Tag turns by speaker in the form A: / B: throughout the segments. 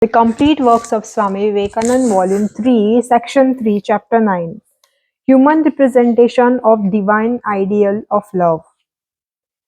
A: The complete works of Swami Vivekananda, Volume 3, Section 3, Chapter 9. Human representation of divine ideal of love.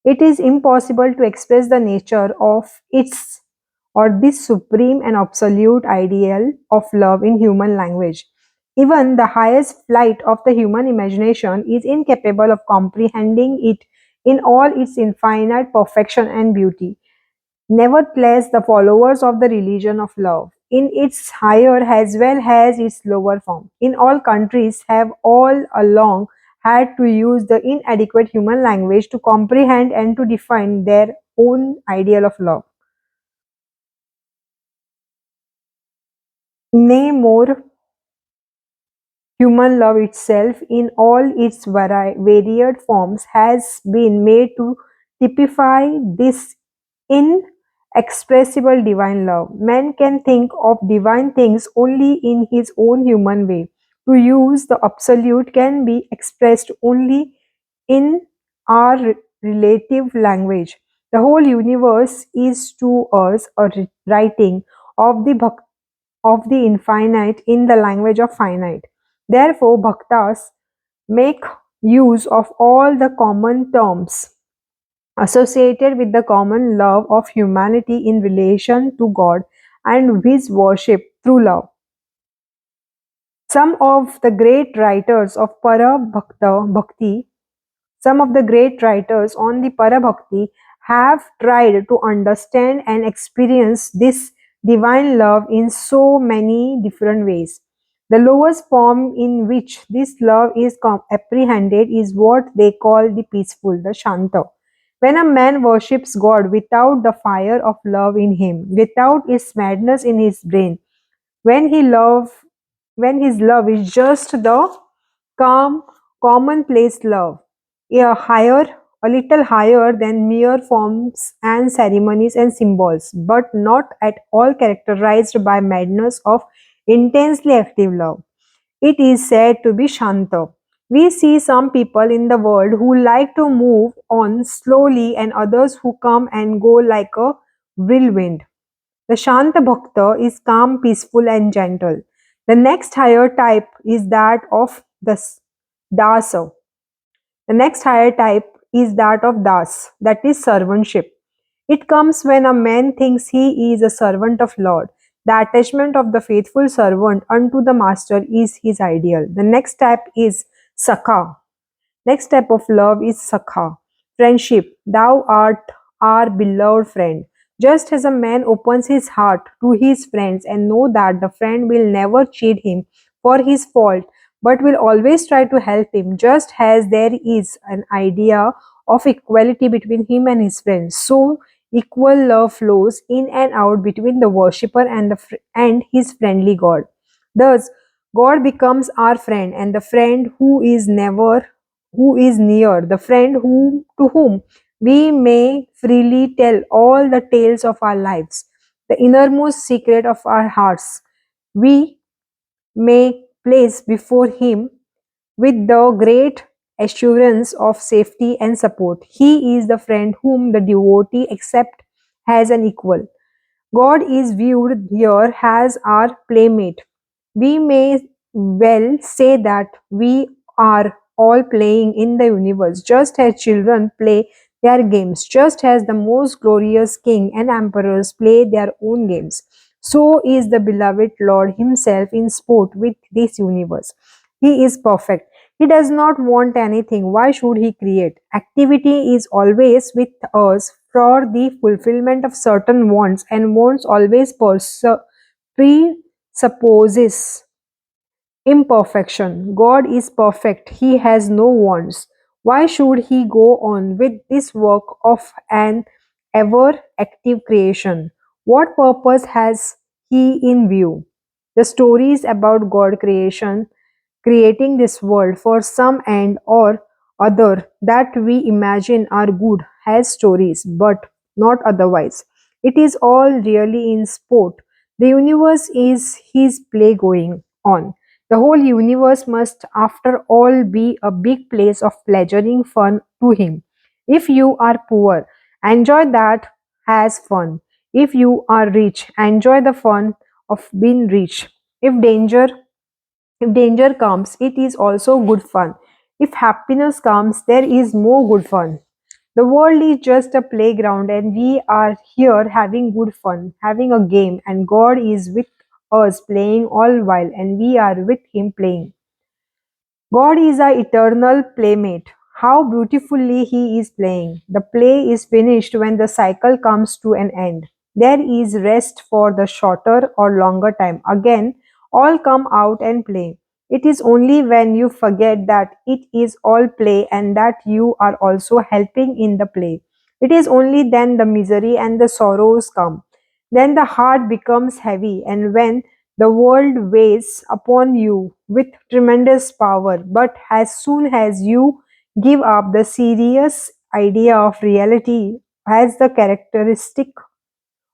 A: It is impossible to express the nature of its or this supreme and absolute ideal of love in human language. Even the highest flight of the human imagination is incapable of comprehending it in all its infinite perfection and beauty. Nevertheless, the followers of the religion of love, in its higher as well as its lower form, in all countries have all along had to use the inadequate human language to comprehend and to define their own ideal of love. Nay, more, human love itself, in all its varied forms, has been made to typify this inexpressible divine love. Man can think of divine things only in his own human way. To use the absolute can be expressed only in our relative language. The whole universe is to us a writing of the infinite in the language of finite. Therefore, bhaktas make use of all the common terms associated with the common love of humanity in relation to God and his worship through love. Some of the great writers of Bhakti, some of the great writers on the Parabhakti have tried to understand and experience this divine love in so many different ways. The lowest form in which this love is apprehended is what they call the peaceful, the Shanta. When a man worships God without the fire of love in him, without its madness in his brain, when he love when his love is just the calm, commonplace love, a little higher than mere forms and ceremonies and symbols, but not at all characterized by madness of intensely active love. It is said to be Shanta. We see some people in the world who like to move on slowly and others who come and go like a whirlwind. The Shanta Bhakta is calm, peaceful, and gentle. The next higher type is that of the Dasa. The next higher type is that of Das, that is servantship. It comes when a man thinks he is a servant of Lord. The attachment of the faithful servant unto the master is his ideal. The next type is Sakha. Next step of love is Sakha, friendship. Thou art our beloved friend. Just as a man opens his heart to his friends and know that the friend will never cheat him for his fault, but will always try to help him, just as there is an idea of equality between him and his friends, so equal love flows in and out between the worshipper and and his friendly God. Thus, God becomes our friend, and the friend who is near, the friend to whom we may freely tell all the tales of our lives, the innermost secret of our hearts. We may place before him with the great assurance of safety and support. He is the friend whom the devotee accepts as an equal. God is viewed here as our playmate. We may well say that we are all playing in the universe, just as children play their games, just as the most glorious king and emperors play their own games. So is the beloved Lord Himself in sport with this universe. He is perfect. He does not want anything. Why should He create? Activity is always with us for the fulfillment of certain wants, and wants always presupposes imperfection. God is perfect. He has no wants. Why should He go on with this work of an ever active creation? What purpose has He in view? The stories about God creating this world for some end or other that we imagine are good as stories, but not otherwise. It is all really in sport. The universe is His play going on. The whole universe must, after all, be a big place of pleasuring fun to Him. If you are poor, enjoy that as fun. If you are rich, enjoy the fun of being rich. If danger if danger comes, it is also good fun. If happiness comes, there is more good fun. The world is just a playground and we are here having good fun, having a game, and God is with us playing all while and we are with him playing. God is our eternal playmate. How beautifully He is playing. The play is finished when the cycle comes to an end. There is rest for the shorter or longer time. Again, all come out and play. It is only when you forget that it is all play and that you are also helping in the play. It is only then the misery and the sorrows come. Then the heart becomes heavy, and when the world weighs upon you with tremendous power, but as soon as you give up, the serious idea of reality has the characteristic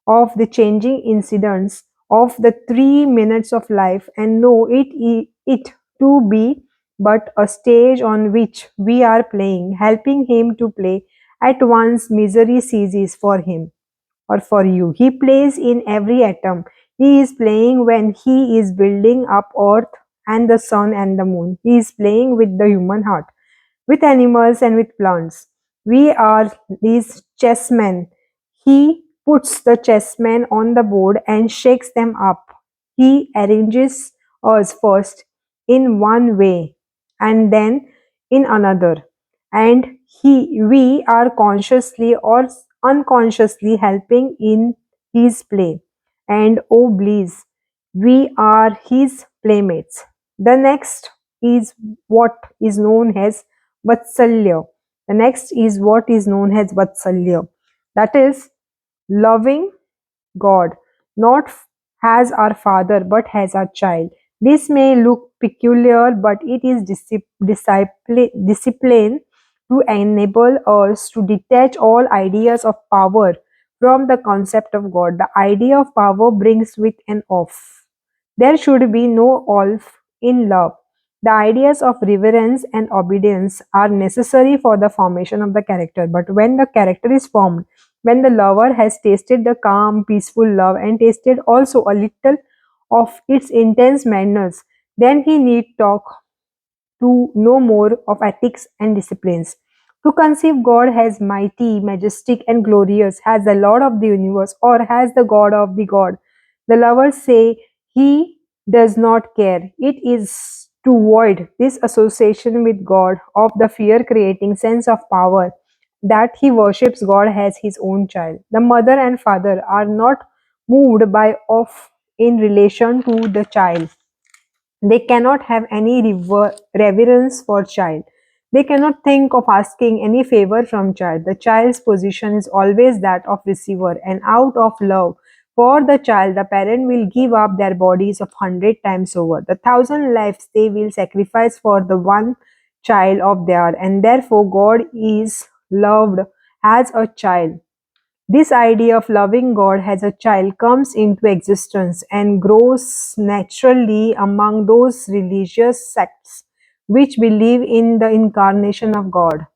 A: of the changing incidents of the 3 minutes of life and know it to be but a stage on which we are playing, helping him to play at once misery ceases for him or for you. He plays in every atom. He is playing when he is building up earth and the sun and the moon. He is playing with the human heart, with animals and with plants. We are these chessmen. He puts the chessmen on the board and shakes them up. He arranges us first in one way and then in another. And we are consciously or unconsciously helping in his play. And oh, please, we are his playmates. The next is what is known as Vatsalya. The next is what is known as Vatsalya. That is loving God, not as our father, but as our child. This may look peculiar, but it is discipline to enable us to detach all ideas of power from the concept of God. The idea of power brings with an off. There should be no off in love. The ideas of reverence and obedience are necessary for the formation of the character, but when the character is formed, when the lover has tasted the calm, peaceful love and tasted also a little of its intense madness, then he need talk to know more of ethics and disciplines. To conceive God as mighty, majestic, and glorious, as the Lord of the universe, or as the God of the God. The lovers say he does not care. It is to void this association with God of the fear creating sense of power that he worships God as his own child. The mother and father are not moved by off in relation to the child. They cannot have any reverence for child. They cannot think of asking any favor from child. The child's position is always that of receiver, and out of love for the child, the parent will give up their bodies of 100 times over. The 1,000 lives they will sacrifice for the one child of theirs, and therefore God is loved as a child. This idea of loving God as a child comes into existence and grows naturally among those religious sects which believe in the incarnation of God.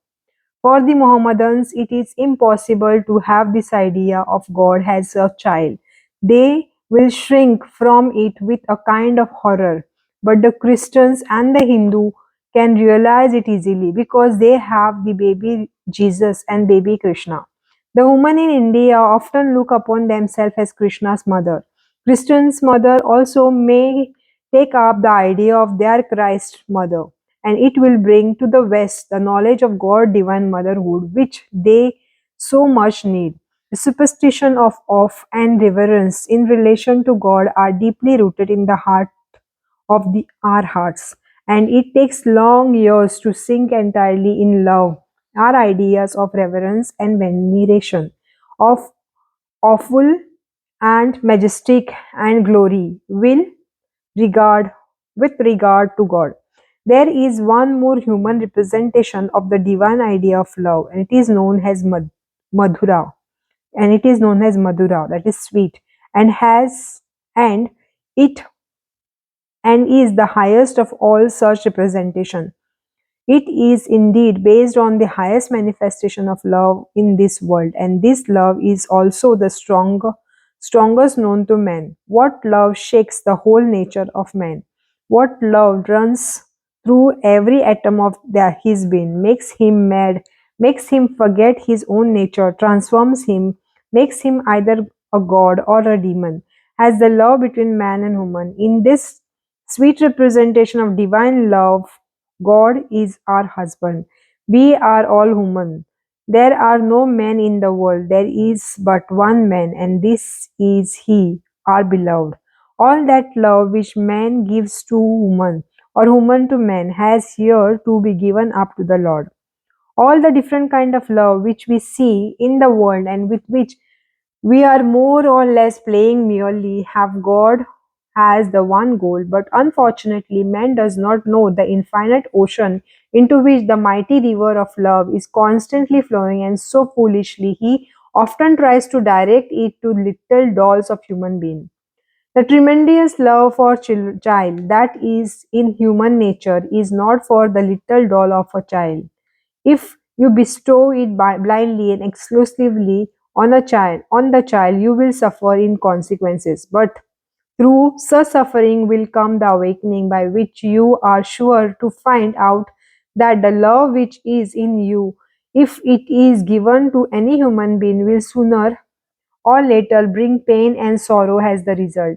A: For the Mohammedans, it is impossible to have this idea of God as a child. They will shrink from it with a kind of horror. But the Christians and the Hindu can realize it easily because they have the baby Jesus and baby Krishna. The women in India often look upon themselves as Krishna's mother. Christians' mother also may take up the idea of their Christ mother, and it will bring to the West the knowledge of God divine motherhood which they so much need. The superstition of awe and reverence in relation to God are deeply rooted in the heart of our hearts, and it takes long years to sink entirely in love. Our ideas of reverence and veneration, of awful and majestic and glory, will regard with regard to God. There is one more human representation of the divine idea of love, and it is known as Madhura, and it is known as Madhura, that is sweet, and has and it and is the highest of all such representation. It is indeed based on the highest manifestation of love in this world, and this love is also the stronger. strongest known to man. What love shakes the whole nature of man. What love runs through every atom of his being, makes him mad, makes him forget his own nature, transforms him, makes him either a god or a demon, as the love between man and woman. In this sweet representation of divine love, God is our husband. We are all human. There are no men in the world, there is but one man, and this is He, our beloved. All that love which man gives to woman, or woman to man, has here to be given up to the Lord. All the different kind of love which we see in the world and with which we are more or less playing merely have God has the one goal, but unfortunately, man does not know the infinite ocean into which the mighty river of love is constantly flowing, and so foolishly he often tries to direct it to little dolls of human being. The tremendous love for child that is in human nature is not for the little doll of a child. If you bestow it blindly and exclusively on the child, you will suffer in consequences. But through such suffering will come the awakening by which you are sure to find out that the love which is in you, if it is given to any human being, will sooner or later bring pain and sorrow as the result.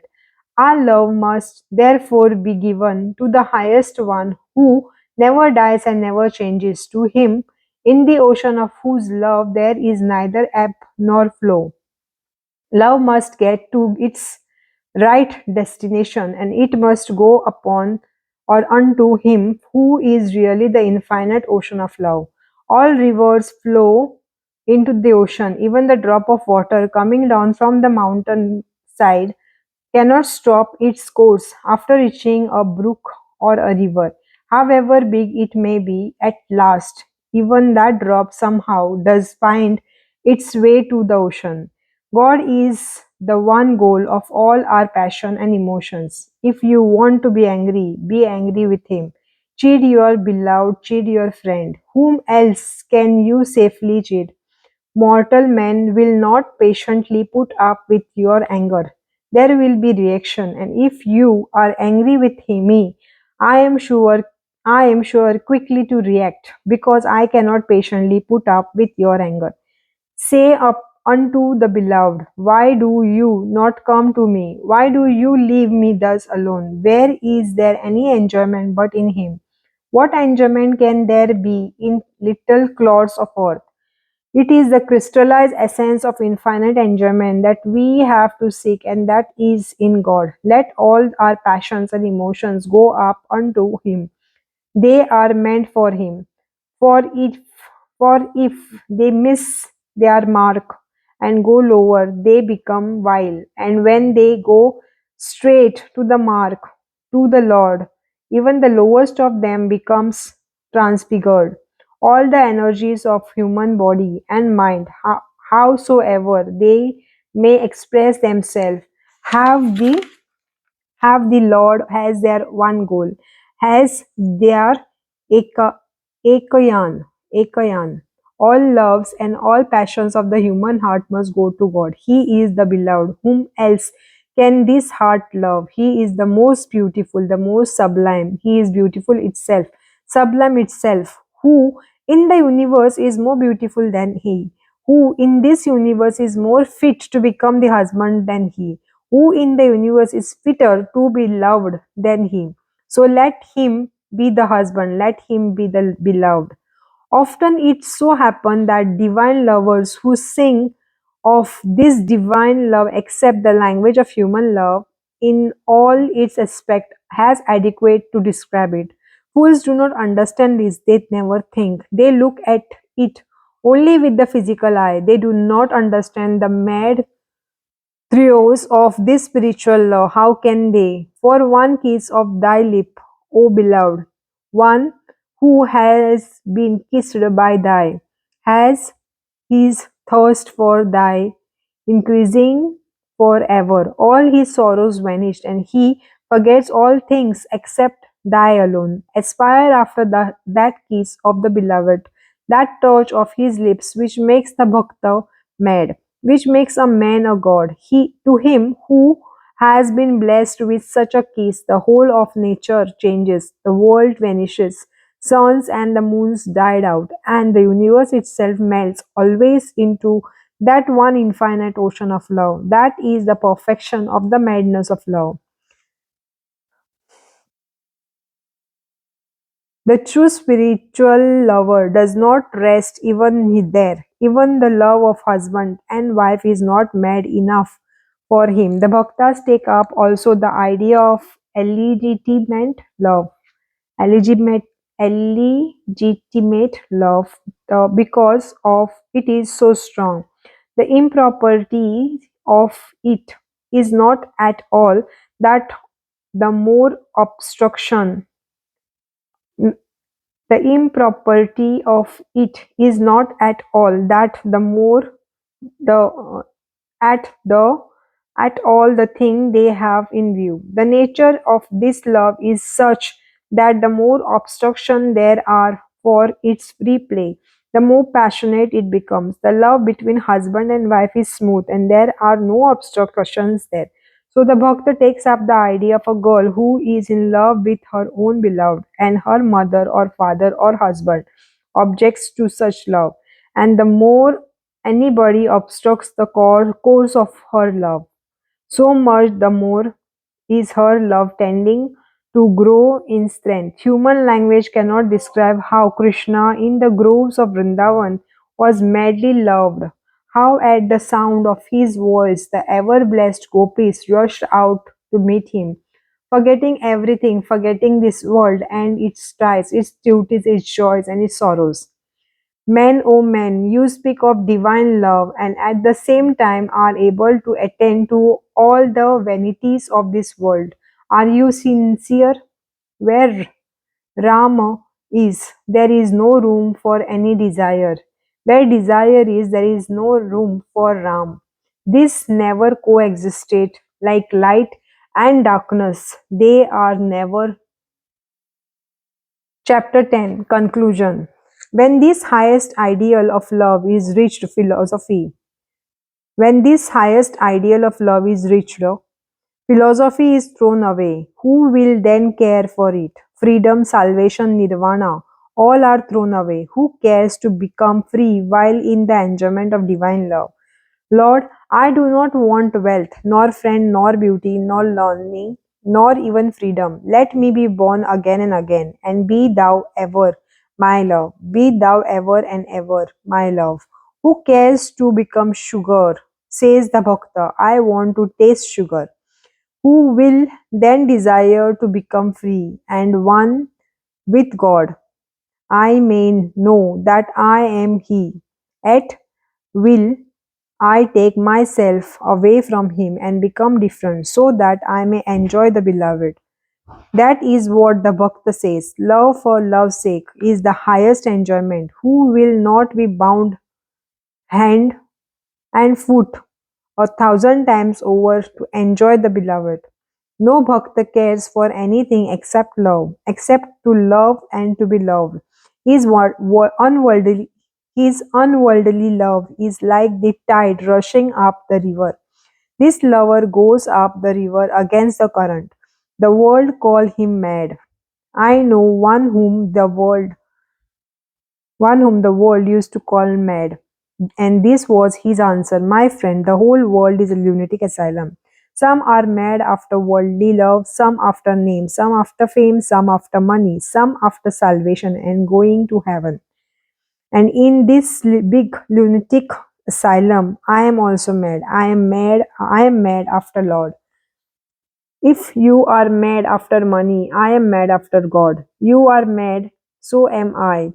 A: Our love must therefore be given to the highest one who never dies and never changes. To him, in the ocean of whose love there is neither ebb nor flow. Love must get to its right destination, and it must go upon or unto him who is really the infinite ocean of love. All rivers flow into the ocean, even the drop of water coming down from the mountain side cannot stop its course after reaching a brook or a river, however big it may be at last. Even that drop somehow does find its way to the ocean. God is the one goal of all our passion and emotions. If you want to be angry with Him. Cheat your beloved, cheat your friend. Whom else can you safely cheat? Mortal men will not patiently put up with your anger. There will be reaction, and if you are angry with me, I am sure I am sure quickly to react, because I cannot patiently put up with your anger. Say up unto the beloved, why do you not come to me? Why do you leave me thus alone? Where is there any enjoyment but in him? What enjoyment can there be in little clods of earth? It is the crystallized essence of infinite enjoyment that we have to seek, and that is in God. Let all our passions and emotions go up unto Him. They are meant for Him. For if they miss their mark and go lower, they become vile. And when they go straight to the mark, to the Lord, even the lowest of them becomes transfigured. All the energies of human body and mind, howsoever they may express themselves, have the the Lord as their one goal, as their eka, ekayan, ekayan. All loves and all passions of the human heart must go to God. He is the beloved. Whom else can this heart love? He is the most beautiful, the most sublime. He is beautiful itself, sublime itself. Who in the universe is more beautiful than He? Who in this universe is more fit to become the husband than He? Who in the universe is fitter to be loved than him? So let him be the husband, let him be the beloved. Often it so happens that divine lovers who sing of this divine love accept the language of human love in all its aspect as adequate to describe it. Fools do not understand this, they never think. They look at it only with the physical eye. They do not understand the mad throes of this spiritual law, how can they? For one kiss of thy lip, O beloved, one who has been kissed by thy, has his thirst for thy increasing forever. All his sorrows vanished, and he forgets all things except thy alone. Aspire after that kiss of the beloved, that touch of his lips which makes the bhakta mad. which makes a man a god. To him who has been blessed with such a kiss, the whole of nature changes, the world vanishes, suns and the moons died out, and the universe itself melts always into that one infinite ocean of love. That is the perfection of the madness of love. The true spiritual lover does not rest even there. Even the love of husband and wife is not mad enough for him. The bhaktas take up also the idea of illegitimate love, legitimate, illegitimate love, because of it is so strong. The impropriety of it is not at all that the more obstruction the impropriety of it is not at all that the more the at the at all the thing they have in view. The nature of this love is such that the more obstruction there are for its free play, the more passionate it becomes. The love between husband and wife is smooth and there are no obstructions there. So the bhakta takes up the idea of a girl who is in love with her own beloved and her mother or father or husband objects to such love. And the more anybody obstructs the course of her love, so much the more is her love tending to grow in strength. Human language cannot describe how Krishna in the groves of Vrindavan was madly loved, how at the sound of his voice the ever blessed gopis rushed out to meet him, forgetting everything, forgetting this world and its ties, its duties, its joys, and its sorrows. Men, O men, you speak of divine love and at the same time are able to attend to all the vanities of this world. Are you sincere? Where Rama is, there is no room for any desire. Where desire is, there is no room for Ram. This never coexisted like light and darkness. They are never. Chapter 10 Conclusion. When this highest ideal of love is reached, philosophy. When this highest ideal of love is reached, philosophy is thrown away. Who will then care for it? Freedom, salvation, nirvana, all are thrown away. Who cares to become free while in the enjoyment of divine love? Lord, I do not want wealth, nor friend, nor beauty, nor learning, nor even freedom. Let me be born again and again, and be thou ever my love. Be thou ever and ever my love. Who cares to become sugar? Says the Bhakta, I want to taste sugar. Who will then desire to become free and one with God? I may know that I am He. Yet will I take myself away from him and become different so that I may enjoy the beloved. That is what the Bhakta says. Love for love's sake is the highest enjoyment. Who will not be bound hand and foot 1,000 times over to enjoy the beloved? No Bhakta cares for anything except love, except to love and to be loved. His unworldly his unworldly love is like the tide rushing up the river. This lover goes up the river against the current. The world call him mad. I know one whom the world used to call mad. And this was his answer, my friend, the whole world is a lunatic asylum. Some are mad after worldly love, some after name, some after fame, some after money, some after salvation and going to heaven. And in this big lunatic asylum, I am also mad. I am mad after Lord. If you are mad after money, I am mad after God. You are mad, so am I.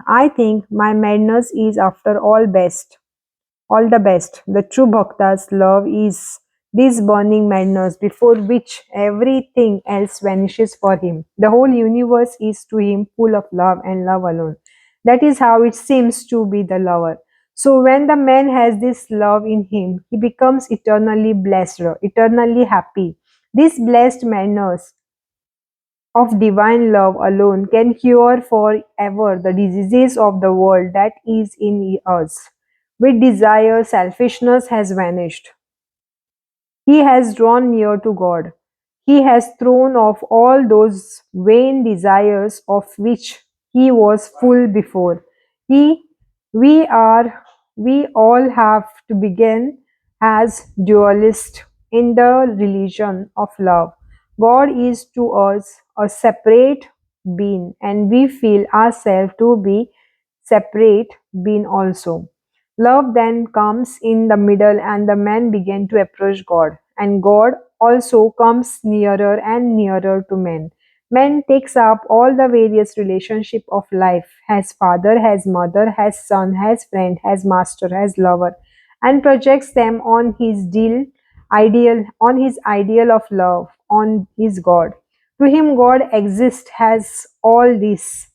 A: I think my madness is after all the best. The true bhakta's love is this burning madness before which everything else vanishes for him. The whole universe is to him full of love and love alone. That is how it seems to be the lover. So when the man has this love in him, he becomes eternally blessed, eternally happy. This blessed madness of divine love alone can cure forever the diseases of the world that is in us. With desire, selfishness has vanished. He has drawn near to God. He has thrown off all those vain desires of which he was full before. He, we are, we all have to begin as dualists in the religion of love. God is to us a separate being, and we feel ourselves to be separate being also. Love then comes in the middle, and the man begin to approach God, and God also comes nearer and nearer to men. Man takes up all the various relationship of life, has father, has mother, has son, has friend, has master, has lover, and projects them on his ideal of love, on his God. To him, God exists has all this,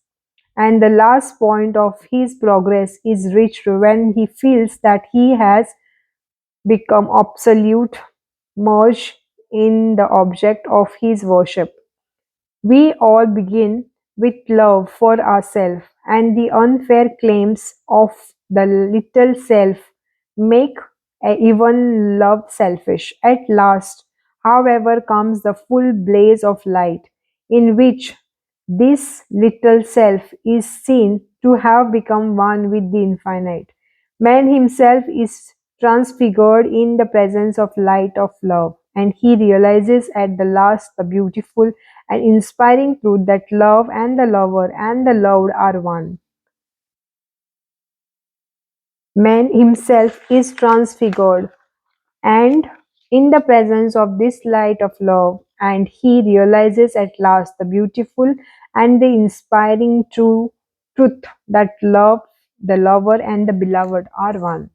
A: and the last point of his progress is reached when he feels that he has become absolute, merged in the object of his worship. We all begin with love for ourselves, and the unfair claims of the little self make even love selfish. At last, however, comes the full blaze of light, in which this little self is seen to have become one with the infinite. Man himself is transfigured in the presence of light of love, and he realizes at the last the beautiful and inspiring truth that love and the lover and the loved are one. Man himself is transfigured and in the presence of this light of love, and he realizes at last the beautiful and the inspiring truth that love, the lover, and the beloved are one.